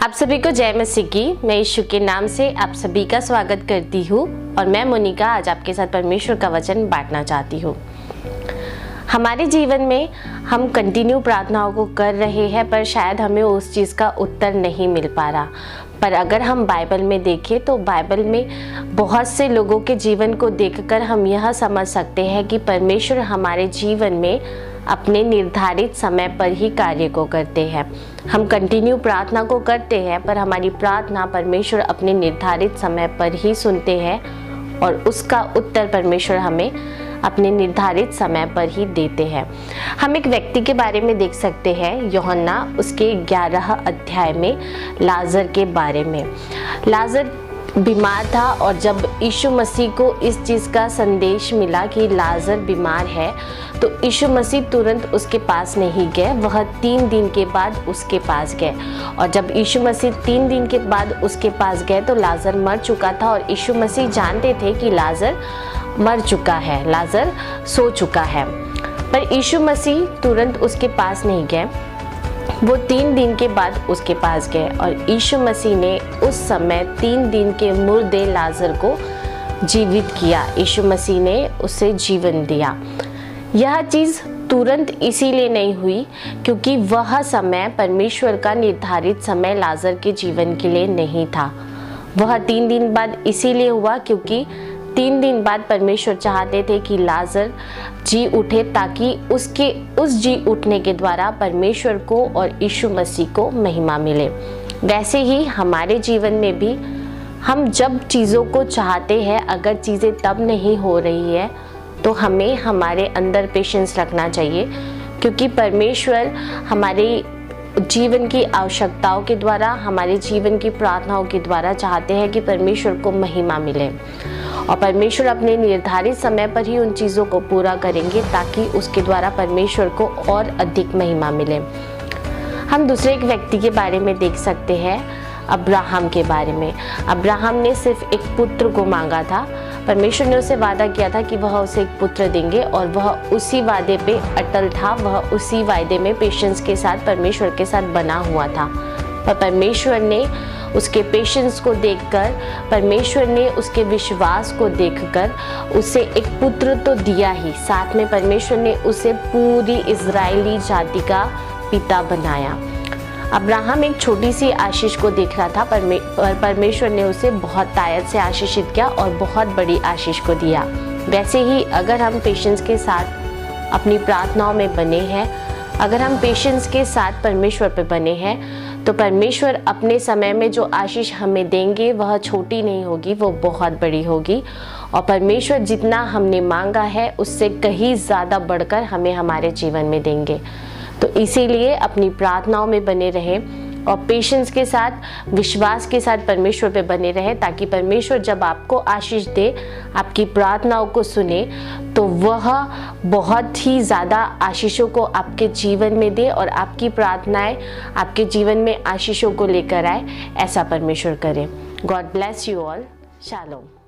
आप सभी को जय मसीह की। मैं यीशु के नाम से आप सभी का स्वागत करती हूँ और मैं मोनिका आज आपके साथ परमेश्वर का वचन बांटना चाहती हूँ। हमारे जीवन में हम कंटिन्यू प्रार्थनाओं को कर रहे हैं पर शायद हमें उस चीज़ का उत्तर नहीं मिल पा रहा। पर अगर हम बाइबल में देखें तो बाइबल में बहुत से लोगों के जीवन को देखकर हम यह समझ सकते हैं कि परमेश्वर हमारे जीवन में अपने निर्धारित समय पर ही कार्य को करते हैं। हम कंटिन्यू प्रार्थना को करते हैं पर हमारी प्रार्थना परमेश्वर अपने निर्धारित समय पर ही सुनते हैं और उसका उत्तर परमेश्वर हमें अपने निर्धारित समय पर ही देते हैं। हम एक व्यक्ति के बारे में देख सकते हैं यूहन्ना उसके 11 अध्याय में लाजर के बारे में। लाजर बीमार था और जब यीशु मसीह को इस चीज़ का संदेश मिला कि लाजर बीमार है तो यीशु मसीह तुरंत उसके पास नहीं गए, वह 3 दिन के बाद उसके पास गए। और जब यीशु मसीह 3 दिन के बाद उसके पास गए तो लाजर मर चुका था और यीशु मसीह जानते थे कि लाजर मर चुका है, लाजर सो चुका है। पर यीशु मसीह तुरंत उसके पास नहीं गए, वो 3 दिन के बाद उसके पास गए और यीशु मसीह ने उस समय 3 दिन के मुर्दे लाजर को जीवित किया। यीशु मसीह ने उसे जीवन दिया। यह चीज़ तुरंत इसीलिए नहीं हुई क्योंकि वह समय परमेश्वर का निर्धारित समय लाजर के जीवन के लिए नहीं था। वह 3 दिन बाद इसीलिए हुआ क्योंकि 3 दिन बाद परमेश्वर चाहते थे कि लाजर जी उठे ताकि उसके उस जी उठने के द्वारा परमेश्वर को और यीशु मसीह को महिमा मिले। वैसे ही हमारे जीवन में भी हम जब चीज़ों को चाहते हैं, अगर चीज़ें तब नहीं हो रही है तो हमें हमारे अंदर पेशेंस रखना चाहिए क्योंकि परमेश्वर हमारे जीवन की आवश्यकताओं के द्वारा, हमारे जीवन की प्रार्थनाओं के द्वारा चाहते हैं कि परमेश्वर को महिमा मिले और परमेश्वर अपने निर्धारित समय पर ही उन चीज़ों को पूरा करेंगे ताकि उसके द्वारा परमेश्वर को और अधिक महिमा मिले। हम दूसरे एक व्यक्ति के बारे में देख सकते हैं, अब्राहम के बारे में। अब्राहम ने सिर्फ एक पुत्र को मांगा था। परमेश्वर ने उसे वादा किया था कि वह उसे एक पुत्र देंगे और वह उसी वादे पे अटल था, वह उसी वादे में पेशेंस के साथ परमेश्वर के साथ बना हुआ था। पर परमेश्वर ने उसके पेशेंस को देखकर, परमेश्वर ने उसके विश्वास को देखकर उसे एक पुत्र तो दिया ही, साथ में परमेश्वर ने उसे पूरी इजरायली जाति का पिता बनाया। अब्राहम एक छोटी सी आशीष को देख रहा था पर परमेश्वर ने उसे बहुत तायत से आशीषित किया और बहुत बड़ी आशीष को दिया। वैसे ही अगर हम पेशेंस के साथ अपनी प्रार्थनाओं में बने हैं, अगर हम पेशेंस के साथ परमेश्वर पे बने हैं तो परमेश्वर अपने समय में जो आशीष हमें देंगे वह छोटी नहीं होगी, वो बहुत बड़ी होगी और परमेश्वर जितना हमने मांगा है उससे कहीं ज़्यादा बढ़कर हमें हमारे जीवन में देंगे। तो इसीलिए अपनी प्रार्थनाओं में बने रहें और पेशेंस के साथ, विश्वास के साथ परमेश्वर पे बने रहें ताकि परमेश्वर जब आपको आशीष दे, आपकी प्रार्थनाओं को सुने तो वह बहुत ही ज़्यादा आशीषों को आपके जीवन में दे और आपकी प्रार्थनाएं आपके जीवन में आशीषों को लेकर आए। ऐसा परमेश्वर करे। God bless you all. Shalom.